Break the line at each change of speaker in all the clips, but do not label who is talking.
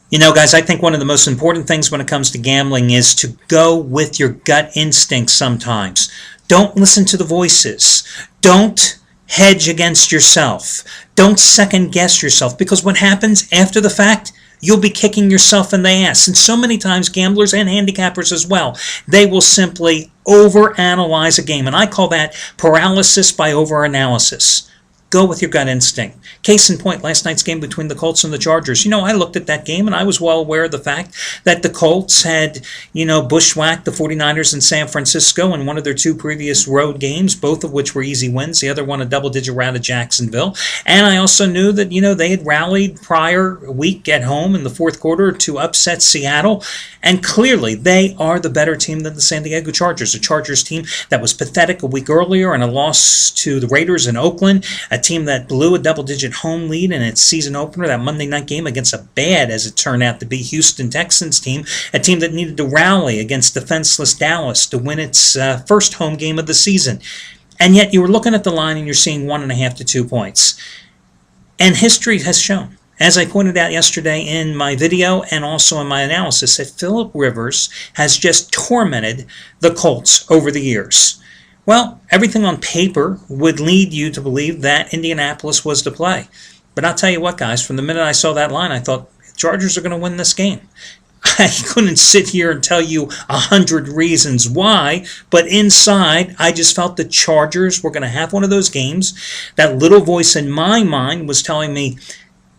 You know, guys, I think one of the most important things when it comes to gambling is to go with your gut instinct sometimes. Don't listen to the voices. Don't hedge against yourself. Don't second guess yourself, because what happens after the fact, you'll be kicking yourself in the ass. And so many times, gamblers and handicappers as well, they will simply overanalyze a game. And I call that paralysis by overanalysis. Go with your gut instinct. Case in point, last night's game between the Colts and the Chargers. You know, I looked at that game and I was well aware of the fact that the Colts had, bushwhacked the 49ers in San Francisco in one of their two previous road games, both of which were easy wins. The other one a double-digit rout at Jacksonville. And I also knew that, they had rallied prior week at home in the fourth quarter to upset Seattle. And clearly, they are the better team than the San Diego Chargers. A Chargers team that was pathetic a week earlier in a loss to the Raiders in Oakland. A team that blew a double-digit home lead in its season opener, that Monday night game against a bad, as it turned out to be, Houston Texans team. A team that needed to rally against defenseless Dallas to win its first home game of the season. And yet you were looking at the line and you're seeing 1.5 to 2 points. And history has shown, as I pointed out yesterday in my video and also in my analysis, that Philip Rivers has just tormented the Colts over the years. Well, everything on paper would lead you to believe that Indianapolis was the play. But I'll tell you what, guys, from the minute I saw that line, I thought, the Chargers are going to win this game. I couldn't sit here and tell you 100 reasons why, but inside, I just felt the Chargers were going to have one of those games. That little voice in my mind was telling me,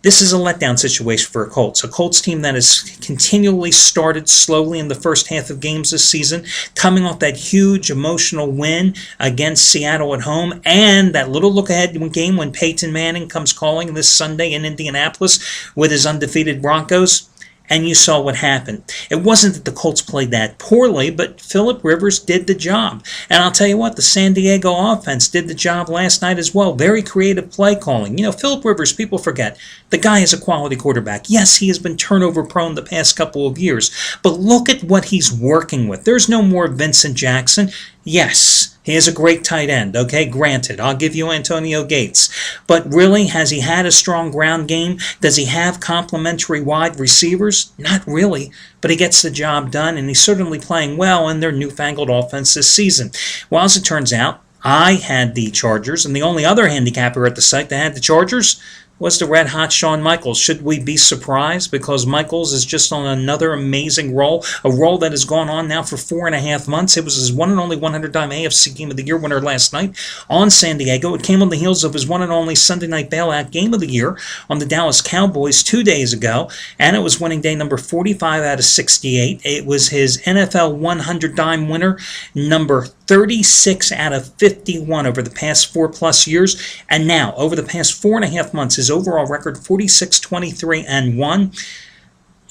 this is a letdown situation for a Colts team that has continually started slowly in the first half of games this season, coming off that huge emotional win against Seattle at home, and that little look-ahead game when Peyton Manning comes calling this Sunday in Indianapolis with his undefeated Broncos. And you saw what happened. It wasn't that the Colts played that poorly, but Philip Rivers did the job. And I'll tell you what, the San Diego offense did the job last night as well. Very creative play calling. Philip Rivers, people forget, the guy is a quality quarterback. Yes, he has been turnover prone the past couple of years, but look at what he's working with. There's no more Vincent Jackson. Yes, he is a great tight end, okay, granted. I'll give you Antonio Gates. But really, has he had a strong ground game? Does he have complementary wide receivers? Not really, but he gets the job done, and he's certainly playing well in their newfangled offense this season. Well, as it turns out, I had the Chargers, and the only other handicapper at the site that had the Chargers was the red-hot Shawn Michaels. Should we be surprised? Because Michaels is just on another amazing roll, a roll that has gone on now for 4.5 months. It was his one and only 100-time AFC Game of the Year winner last night on San Diego. It came on the heels of his one and only Sunday night bailout Game of the Year on the Dallas Cowboys 2 days ago, and it was winning day number 45 out of 68. It was his NFL 100-dime winner, number 36 out of 51 over the past 4+ years, and now, over the past 4.5 months, his overall record 46-23-1,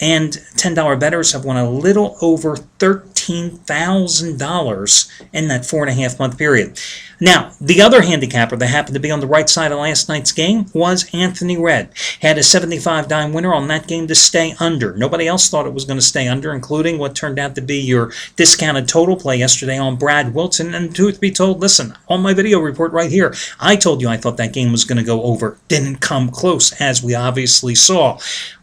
and $10 bettors have won a little over $13,000 in that 4.5 month period. Now, the other handicapper that happened to be on the right side of last night's game was Anthony Redd. Had a 75-dime winner on that game to stay under. Nobody else thought it was going to stay under, including what turned out to be your discounted total play yesterday on Brad Wilson. And truth be told, listen, on my video report right here, I told you I thought that game was going to go over. Didn't come close, as we obviously saw.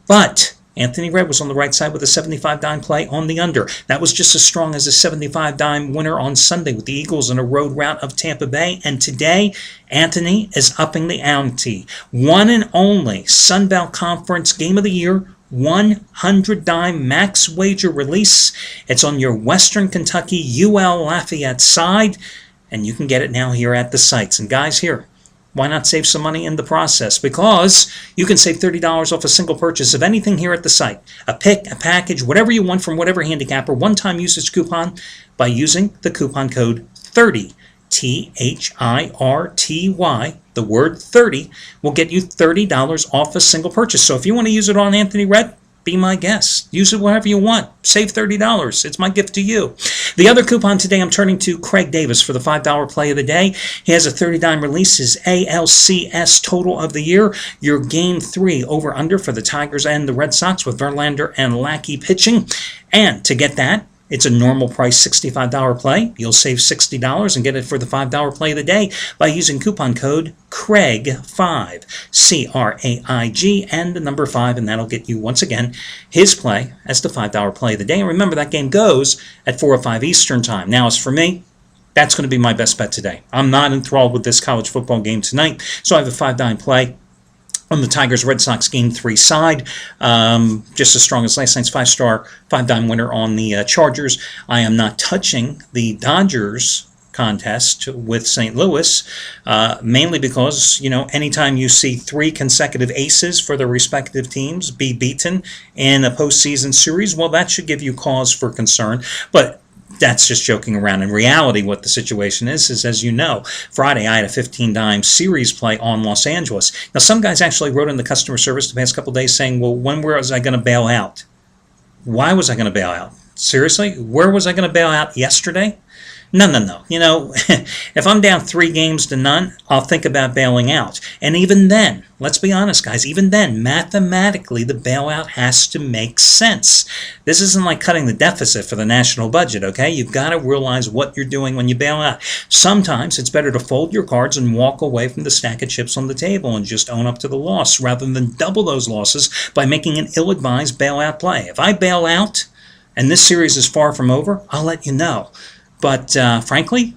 But Anthony Redd was on the right side with a 75-dime play on the under. That was just as strong as a 75-dime winner on Sunday with the Eagles in a road rout of Tampa Bay. And today, Anthony is upping the ante. One and only Sun Belt Conference Game of the Year, 100-dime max wager release. It's on your Western Kentucky UL Lafayette side, and you can get it now here at the sites. And guys, here, why not save some money in the process? Because you can save $30 off a single purchase of anything here at the site. A pick, a package, whatever you want from whatever handicapper, one-time usage coupon by using the coupon code 30, THIRTY. The word 30 will get you $30 off a single purchase. So if you want to use it on Anthony Redd, be my guest. Use it whatever you want. Save $30. It's my gift to you. The other coupon today, I'm turning to Craig Davis for the $5 play of the day. He has a 30-dime release, his ALCS total of the year. Your Game 3 over-under for the Tigers and the Red Sox with Verlander and Lackey pitching. And to get that, It's a normal price $65 play. You'll save $60 and get it for the $5 play of the day by using coupon code CRAIG5, CRAIG, and the number 5, and that'll get you, once again, his play as the $5 play of the day. And remember, that game goes at 4 or 5 Eastern Time. Now, as for me, that's going to be my best bet today. I'm not enthralled with this college football game tonight, so I have a $5 play on the Tigers-Red Sox Game 3 side, just as strong as last night's 5-star, $5 winner on the Chargers. I am not touching the Dodgers contest with St. Louis, mainly because, anytime you see 3 consecutive aces for their respective teams be beaten in a postseason series, well, that should give you cause for concern. But that's just joking around. In reality, what the situation is, as you know, Friday I had a 15-dime series play on Los Angeles. Now, some guys actually wrote in the customer service the past couple of days saying, well, when was I going to bail out? Why was I going to bail out? Seriously? Where was I going to bail out yesterday? No. If I'm down 3 games to none, I'll think about bailing out. And even then, let's be honest, guys, even then, mathematically, the bailout has to make sense. This isn't like cutting the deficit for the national budget, okay? You've got to realize what you're doing when you bail out. Sometimes it's better to fold your cards and walk away from the stack of chips on the table and just own up to the loss rather than double those losses by making an ill-advised bailout play. If I bail out and this series is far from over, I'll let you know. But frankly,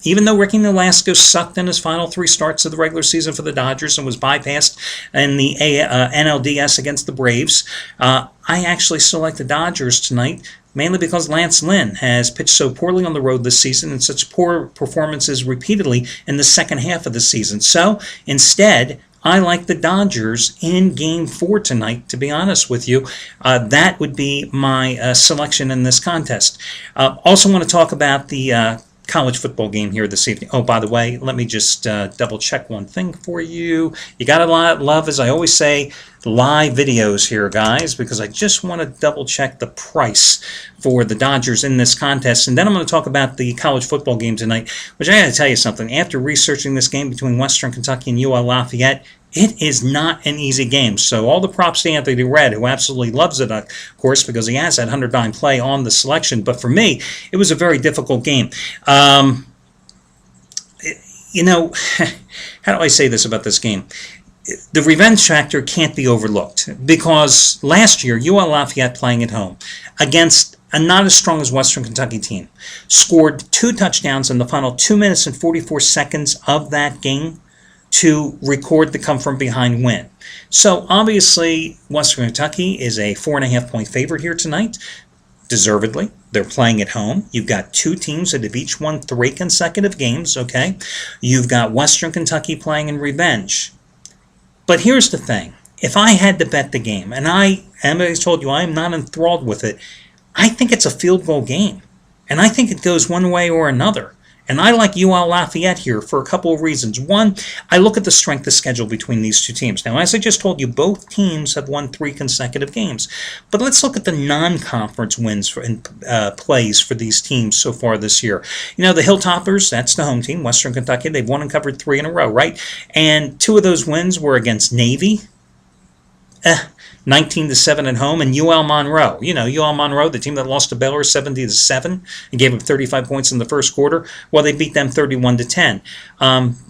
even though Ricky Nolasco sucked in his final 3 starts of the regular season for the Dodgers and was bypassed in the NLDS against the Braves, I actually still like the Dodgers tonight, mainly because Lance Lynn has pitched so poorly on the road this season and such poor performances repeatedly in the second half of the season. So instead, I like the Dodgers in Game 4 tonight, to be honest with you. That would be my selection in this contest. Also want to talk about the college football game here this evening. Oh, by the way, let me just double check one thing for you. You got to love, as I always say, live videos here, guys, because I just want to double check the price for the Dodgers in this contest. And then I'm going to talk about the college football game tonight, which I got to tell you something. After researching this game between Western Kentucky and UL Lafayette, it is not an easy game. So all the props to Anthony Red, who absolutely loves it, of course, because he has that $100 play on the selection. But for me, it was a very difficult game. How do I say this about this game? The revenge factor can't be overlooked because last year, UL Lafayette playing at home against a not as strong as Western Kentucky team scored 2 touchdowns in the final 2 minutes and 44 seconds of that game to record the come-from-behind win. So, obviously, Western Kentucky is a 4.5-point favorite here tonight, deservedly. They're playing at home. You've got 2 teams that have each won 3 consecutive games, okay? You've got Western Kentucky playing in revenge. But here's the thing. If I had to bet the game, and I told you I am not enthralled with it, I think it's a field goal game. And I think it goes one way or another. And I like UL Lafayette here for a couple of reasons. One, I look at the strength of schedule between these 2 teams. Now, as I just told you, both teams have won 3 consecutive games. But let's look at the non-conference wins and plays for these teams so far this year. The Hilltoppers, that's the home team, Western Kentucky. They've won and covered 3 in a row, right? And 2 of those wins were against Navy. 19-7 at home, and UL Monroe. UL Monroe, the team that lost to Baylor 70-7 and gave up 35 points in the first quarter. Well, they beat them 31-10.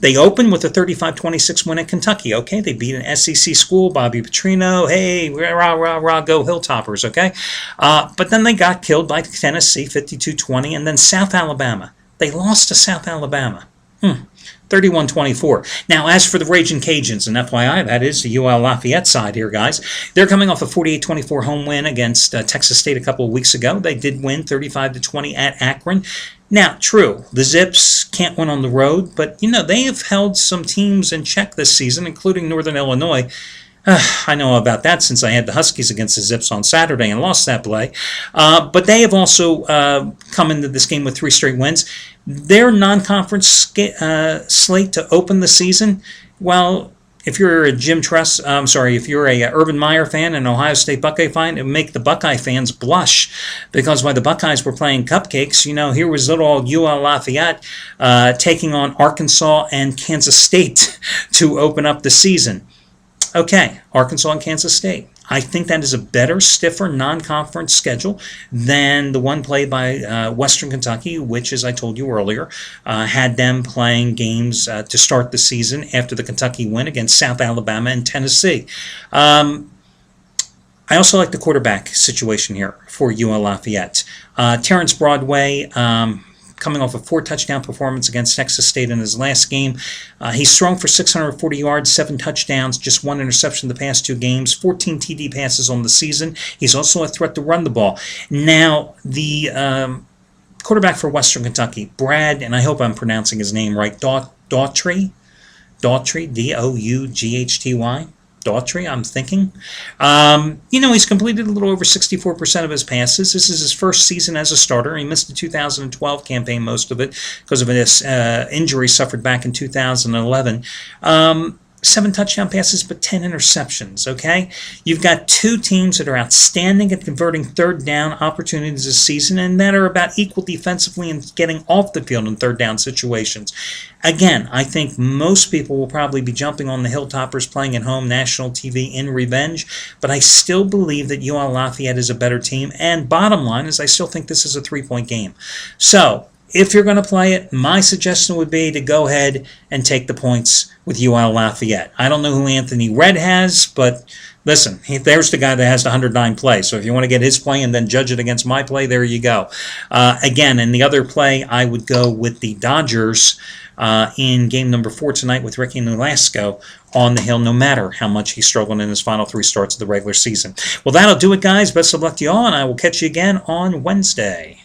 They opened with a 35-26 win at Kentucky. Okay, they beat an SEC school, Bobby Petrino. Hey, rah, rah, rah, go Hilltoppers, okay? But then they got killed by Tennessee 52-20, and then South Alabama. They lost to South Alabama. 31-24. Now, as for the Ragin' Cajuns, and FYI, that is the UL Lafayette side here, guys. They're coming off a 48-24 home win against Texas State a couple of weeks ago. They did win 35-20 at Akron. Now, true, the Zips can't win on the road, but, they have held some teams in check this season, including Northern Illinois. I know about that since I had the Huskies against the Zips on Saturday and lost that play. But they have also come into this game with 3 straight wins. Their non-conference slate to open the season, well, if you're a if you're a Urban Meyer fan and Ohio State Buckeye fan, it would make the Buckeye fans blush because while the Buckeyes were playing cupcakes, here was little old UL Lafayette taking on Arkansas and Kansas State to open up the season. Okay, Arkansas and Kansas State. I think that is a better, stiffer non-conference schedule than the one played by Western Kentucky, which, as I told you earlier, had them playing games to start the season after the Kentucky win against South Alabama and Tennessee. I also like the quarterback situation here for UL Lafayette. Terrence Broadway, coming off a 4-touchdown performance against Texas State in his last game. He's thrown for 640 yards, 7 touchdowns, just 1 interception the past 2 games, 14 TD passes on the season. He's also a threat to run the ball. Now, the quarterback for Western Kentucky, Brad, and I hope I'm pronouncing his name right, Daughtry, D-O-U-G-H-T-Y. Daughtry, I'm thinking. He's completed a little over 64% of his passes. This is his first season as a starter. He missed the 2012 campaign, most of it, because of this injury suffered back in 2011. 7 touchdown passes, but 10 interceptions, okay? You've got 2 teams that are outstanding at converting third down opportunities this season and that are about equal defensively and getting off the field in third down situations. Again, I think most people will probably be jumping on the Hilltoppers playing at home national TV in revenge, but I still believe that UL Lafayette is a better team, and bottom line is I still think this is a 3-point game. So, if you're going to play it, my suggestion would be to go ahead and take the points with UL Lafayette. I don't know who Anthony Red has, but listen, there's the guy that has the 109 play. So if you want to get his play and then judge it against my play, there you go. Again, in the other play, I would go with the Dodgers in game number 4 tonight with Ricky Nolasco on the hill, no matter how much he's struggling in his final 3 starts of the regular season. Well, that'll do it, guys. Best of luck to you all, and I will catch you again on Wednesday.